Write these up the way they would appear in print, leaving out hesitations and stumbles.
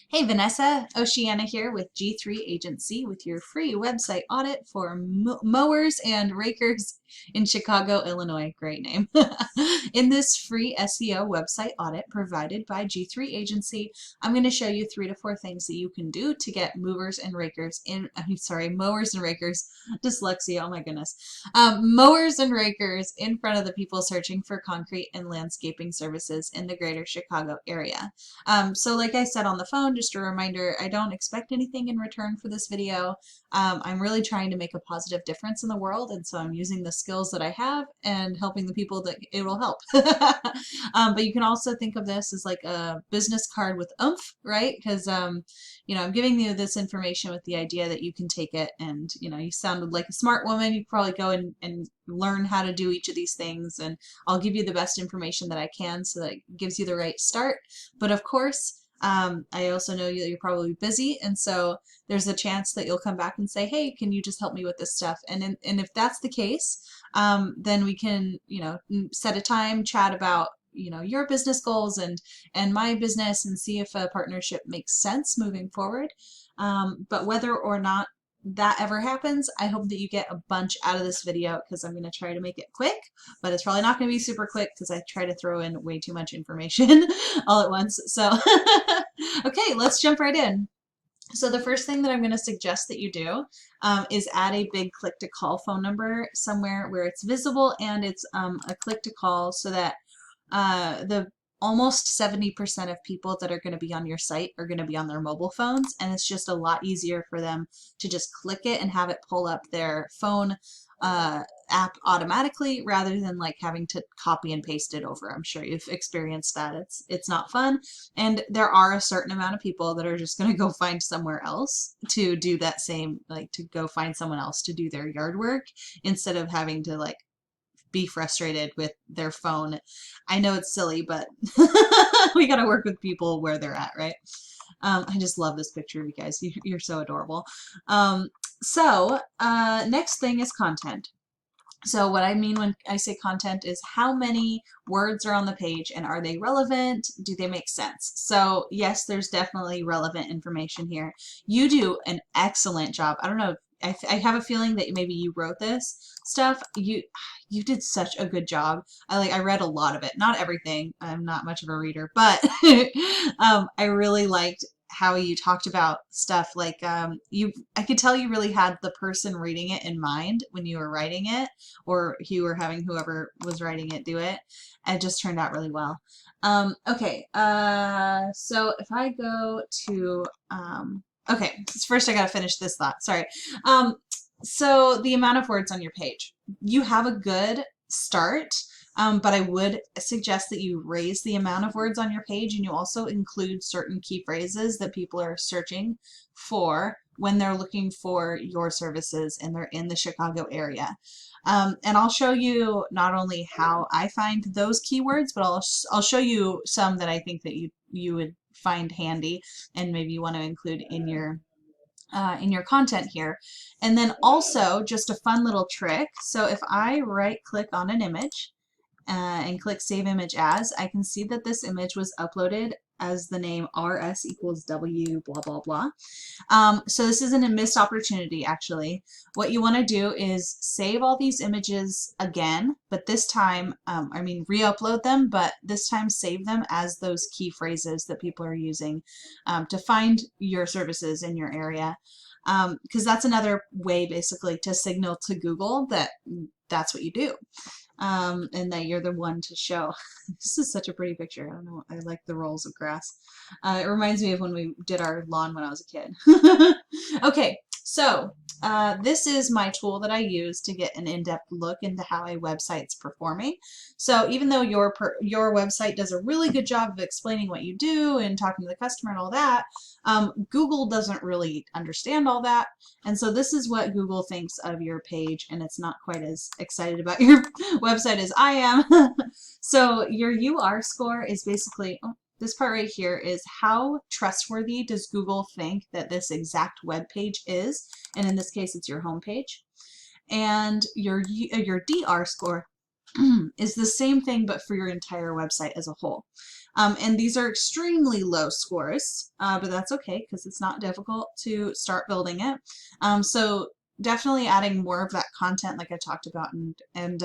Hey Vanessa, Oceana here with G3 Agency with your free website audit for Mowers and Rakers in Chicago, Illinois. Great name. In this free SEO website audit provided by G3 Agency, I'm going to show you 3 to 4 things that you can do to get Mowers and Rakers dyslexia, oh my goodness. Mowers and Rakers in front of the people searching for concrete and landscaping services in the greater Chicago area. So like I said on the phone, just a reminder, I don't expect anything in return for this video. I'm really trying to make a positive difference in the world, and so I'm using the skills that I have and helping the people that it will help. But you can also think of this as like a business card with oomph, right? Because I'm giving you this information with the idea that you can take it and, you sounded like a smart woman. You could probably go and learn how to do each of these things, and I'll give you the best information that I can so that it gives you the right start. But of course, I also know that you're probably busy, and so there's a chance that you'll come back and say, hey, can you just help me with this stuff? And if that's the case, then we can, set a time, chat about, your business goals and my business, and see if a partnership makes sense moving forward. But whether or not that ever happens, I hope that you get a bunch out of this video, because I'm going to try to make it quick, but it's probably not going to be super quick because I try to throw in way too much information all at once. So, okay, let's jump right in. So the first thing that I'm going to suggest that you do is add a big click to call phone number somewhere where it's visible, and it's a click to call, so that the almost 70% of people that are going to be on your site are going to be on their mobile phones, and it's just a lot easier for them to just click it and have it pull up their phone app automatically, rather than like having to copy and paste it over. I'm sure you've experienced that. It's not fun, and there are a certain amount of people that are just going to go find somewhere else to do that same, like to go find someone else to do their yard work instead of having to like be frustrated with their phone. I know it's silly, but we got to work with people where they're at, right? I just love this picture of you guys. You're so adorable. Next thing is content. So what I mean when I say content is how many words are on the page, and are they relevant? Do they make sense? So yes, there's definitely relevant information here. You do an excellent job. I don't know. I have a feeling that maybe you wrote this stuff. You did such a good job. I read a lot of it. Not everything. I'm not much of a reader, but I really liked how you talked about stuff like I could tell you really had the person reading it in mind when you were writing it, or you were having whoever was writing it do it. It just turned out really well. Okay, so if I go to okay, first I gotta finish this thought. Sorry. So the amount of words on your page, you have a good start. But I would suggest that you raise the amount of words on your page, and you also include certain key phrases that people are searching for when they're looking for your services and they're in the Chicago area. And I'll show you not only how I find those keywords, but I'll show you some that I think that you would find handy and maybe you want to include in your content here. And then also just a fun little trick. So if I right click on an image, and click Save Image As, I can see that this image was uploaded as the name RS equals W blah blah blah. So this isn't a missed opportunity, actually. What you want to do is save all these images again, but this time, re-upload them, but this time save them as those key phrases that people are using to find your services in your area. Because that's another way basically to signal to Google that that's what you do. And that you're the one to show. This is such a pretty picture. I don't know. I like the rolls of grass. It reminds me of when we did our lawn when I was a kid. Okay, so this is my tool that I use to get an in-depth look into how a website's performing. So even though your website does a really good job of explaining what you do and talking to the customer and all that, Google doesn't really understand all that. And so this is what Google thinks of your page, and it's not quite as excited about your website as I am. So your UR score is basically, this part right here is how trustworthy does Google think that this exact web page is, and in this case it's your home page. And your DR score is the same thing but for your entire website as a whole. And these are extremely low scores, but that's okay because it's not difficult to start building it. So definitely adding more of that content like I talked about, and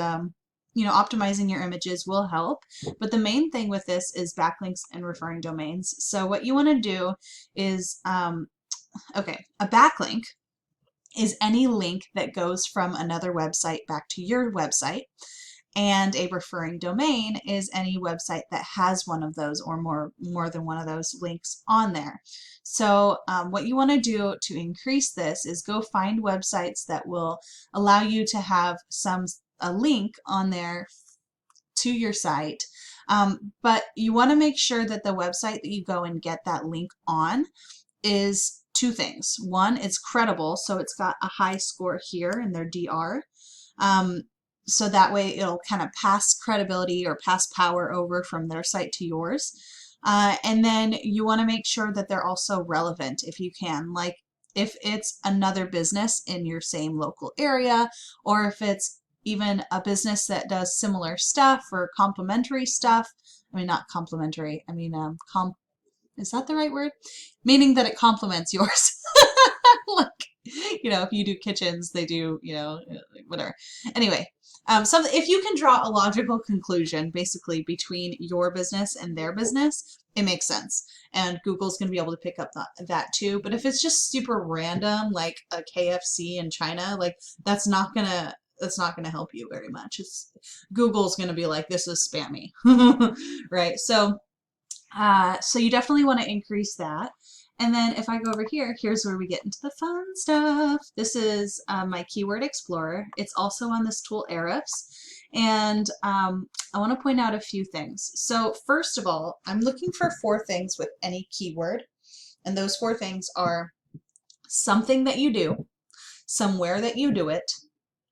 you know, optimizing your images will help. But the main thing with this is backlinks and referring domains. So what you want to do is, okay, a backlink is any link that goes from another website back to your website. And a referring domain is any website that has one of those or more than one of those links on there. So what you want to do to increase this is go find websites that will allow you to have a link on there to your site. But you want to make sure that the website that you go and get that link on is two things. One, it's credible, so it's got a high score here in their DR. So that way it'll kind of pass credibility or pass power over from their site to yours. And then you want to make sure that they're also relevant if you can. Like if it's another business in your same local area, or if it's even a business that does similar stuff or complementary stuff. I mean, not complementary, I mean, is that the right word? Meaning that it complements yours. Like, you know, if you do kitchens, they do, you know, whatever. Anyway, so if you can draw a logical conclusion basically between your business and their business, it makes sense. And Google's going to be able to pick up that too. But if it's just super random, like a KFC in China, like that's not going to help you very much. Google's going to be like, this is spammy, right? So you definitely want to increase that. And then if I go over here, here's where we get into the fun stuff. This is my Keyword Explorer. It's also on this tool, Ahrefs. And I want to point out a few things. So first of all, I'm looking for 4 things with any keyword. And those 4 things are something that you do, somewhere that you do it,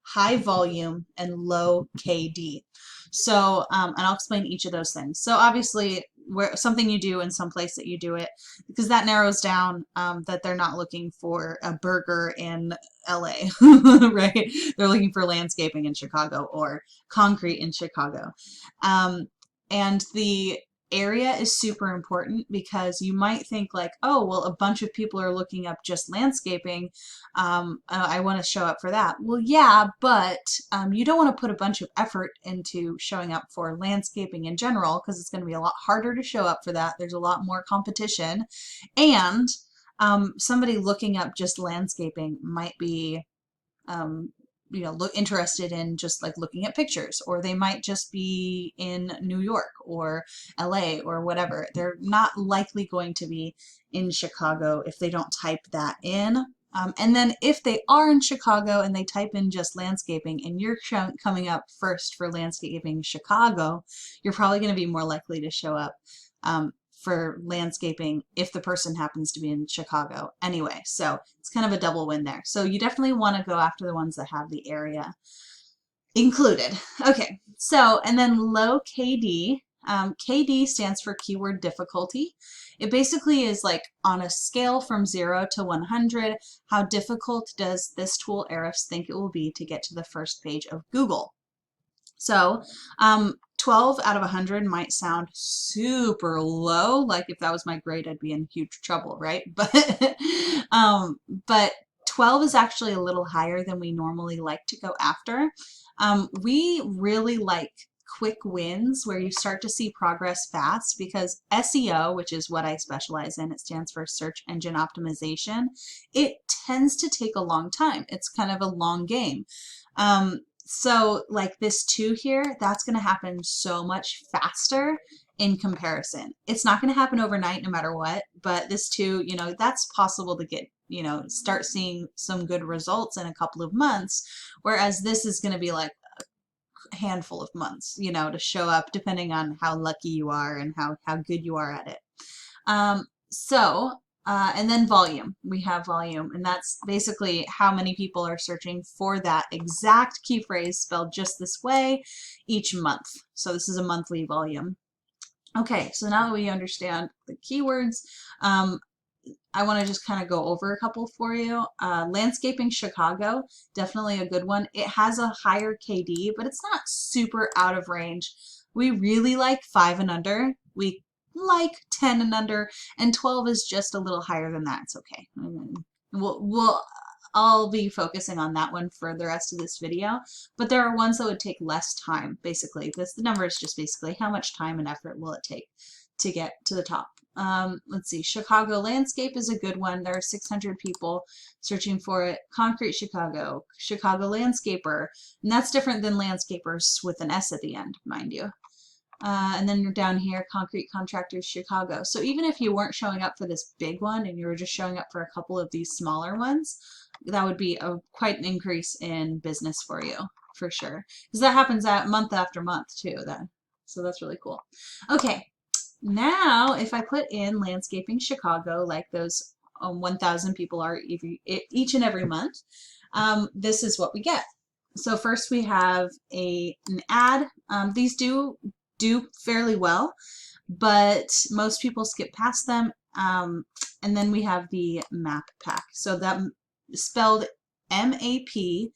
high volume, and low KD. So, and I'll explain each of those things. So obviously, where something you do in some place that you do it, because that narrows down that they're not looking for a burger in LA, right? They're looking for landscaping in Chicago or concrete in Chicago. And the area is super important because you might think like, oh, well, a bunch of people are looking up just landscaping. I want to show up for that. Well, yeah, but you don't want to put a bunch of effort into showing up for landscaping in general because it's going to be a lot harder to show up for that. There's a lot more competition. And somebody looking up just landscaping might be you know, interested in just like looking at pictures, or they might just be in New York or LA or whatever. They're not likely going to be in Chicago if they don't type that in. And then if they are in Chicago and they type in just landscaping and you're coming up first for landscaping Chicago, you're probably going to be more likely to show up for landscaping if the person happens to be in Chicago anyway. So it's kind of a double win there. So you definitely want to go after the ones that have the area included. Okay, so and then low KD. KD stands for keyword difficulty. It basically is like on a scale from 0 to 100, how difficult does this tool Ahrefs think it will be to get to the first page of Google? So 12 out of 100 might sound super low. Like if that was my grade, I'd be in huge trouble, right? But 12 is actually a little higher than we normally like to go after. We really like quick wins where you start to see progress fast because SEO, which is what I specialize in, it stands for search engine optimization, it tends to take a long time. It's kind of a long game. So like this 2 here, that's going to happen so much faster in comparison. It's not going to happen overnight no matter what, but this 2, you know, that's possible to get, you know, start seeing some good results in a couple of months, whereas this is going to be like a handful of months, you know, to show up depending on how lucky you are and how good you are at it. And then volume. We have volume, and that's basically how many people are searching for that exact key phrase spelled just this way each month. So this is a monthly volume. Okay, so now that we understand the keywords, I want to just kind of go over a couple for you. Landscaping Chicago, definitely a good one. It has a higher KD, but it's not super out of range. We really like 5 and under. We like 10 and under, and 12 is just a little higher than that. It's okay. I'll be focusing on that one for the rest of this video, but there are ones that would take less time, basically. The number is just basically how much time and effort will it take to get to the top. Let's see, Chicago landscape is a good one. There are 600 people searching for it. Concrete Chicago, Chicago landscaper, and that's different than landscapers with an S at the end, mind you. And then down here, concrete contractors Chicago. So even if you weren't showing up for this big one and you were just showing up for a couple of these smaller ones, that would be quite an increase in business for you, for sure. Because that happens month after month too. So that's really cool. Okay. Now, if I put in landscaping Chicago, like those 1,000 people are each and every month, this is what we get. So first we have an ad. These do fairly well, but most people skip past them. And then we have the map pack. So that spelled MAPPACK,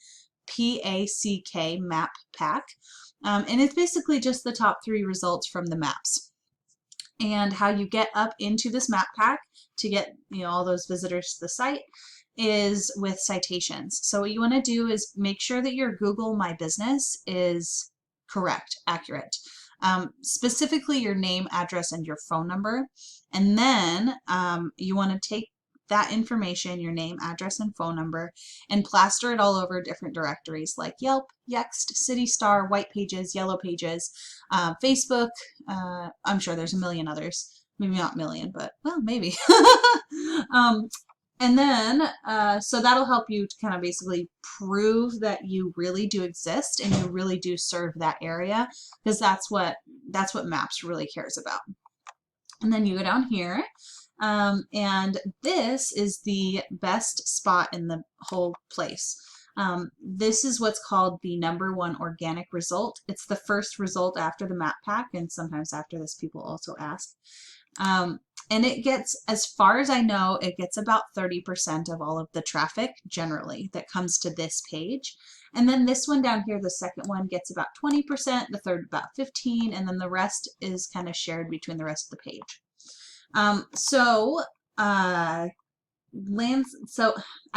map pack. And it's basically just the top 3 results from the maps. And how you get up into this map pack to get all those visitors to the site is with citations. So what you want to do is make sure that your Google My Business is correct, accurate. Specifically your name, address, and your phone number. And then you want to take that information, your name, address, and phone number, and plaster it all over different directories like Yelp, Yext, City Star, White Pages, Yellow Pages, Facebook. I'm sure there's a million others. Maybe not million, but well, maybe. And then, so that'll help you to kind of basically prove that you really do exist and you really do serve that area, because that's what Maps really cares about. And then you go down here. And this is the best spot in the whole place. This is what's called the #1 organic result. It's the first result after the map pack, and sometimes after this people also ask. And it gets, as far as I know, it gets about 30% of all of the traffic generally that comes to this page. And then this one down here, the second one, gets about 20%, the third about 15%, and then the rest is kind of shared between the rest of the page. So I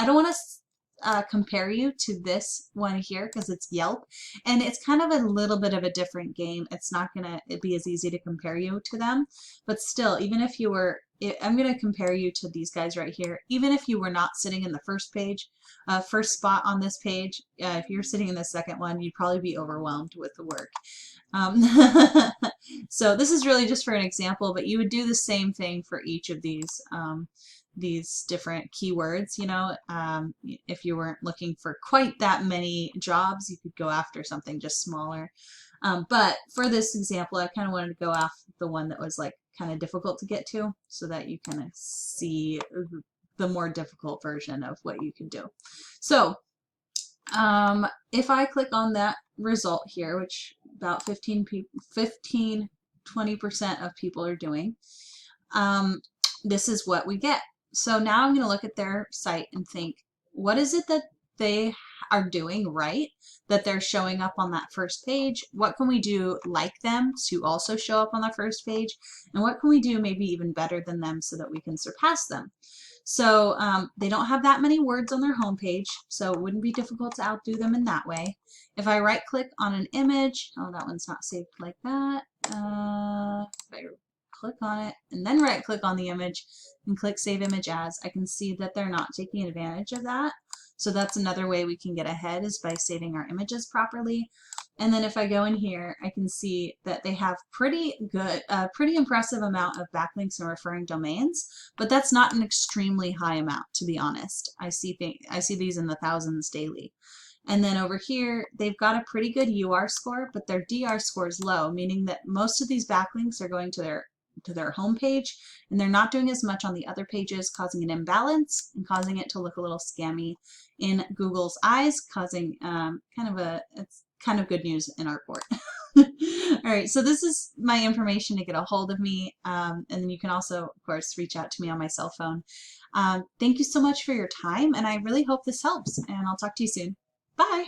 don't want to compare you to this one here because it's Yelp, and it's kind of a little bit of a different game. It's not going to be as easy to compare you to them, but still, even if you were, I'm going to compare you to these guys right here. Even if you were not sitting in the first page, first spot on this page, if you're sitting in the second one, you'd probably be overwhelmed with the work. So this is really just for an example, but you would do the same thing for each of these different keywords. If you weren't looking for quite that many jobs, you could go after something just smaller. But for this example, I kind of wanted to go after the one that was like kind of difficult to get to, so that you kind of see the more difficult version of what you can do. So if I click on that result here, which about 20% of people are doing, this is what we get. So now I'm going to look at their site and think, what is it that they are doing right, that they're showing up on that first page? What can we do like them to also show up on that first page? And what can we do maybe even better than them so that we can surpass them? So they don't have that many words on their homepage, so it wouldn't be difficult to outdo them in that way. If I right click on an image, oh, that one's not saved like that. If I click on it and then right click on the image and click Save Image As, I can see that they're not taking advantage of that. So that's another way we can get ahead, is by saving our images properly. And then if I go in here, I can see that they have pretty impressive amount of backlinks and referring domains, but that's not an extremely high amount, to be honest. I see these in the thousands daily. And then over here, they've got a pretty good UR score, but their DR score is low, meaning that most of these backlinks are going to their home page, and they're not doing as much on the other pages, causing an imbalance and causing it to look a little scammy in Google's eyes, causing it's kind of good news in our court. All right, so this is my information to get a hold of me, and then you can also, of course, reach out to me on my cell phone. Thank you so much for your time, and I really hope this helps, and I'll talk to you soon. Bye!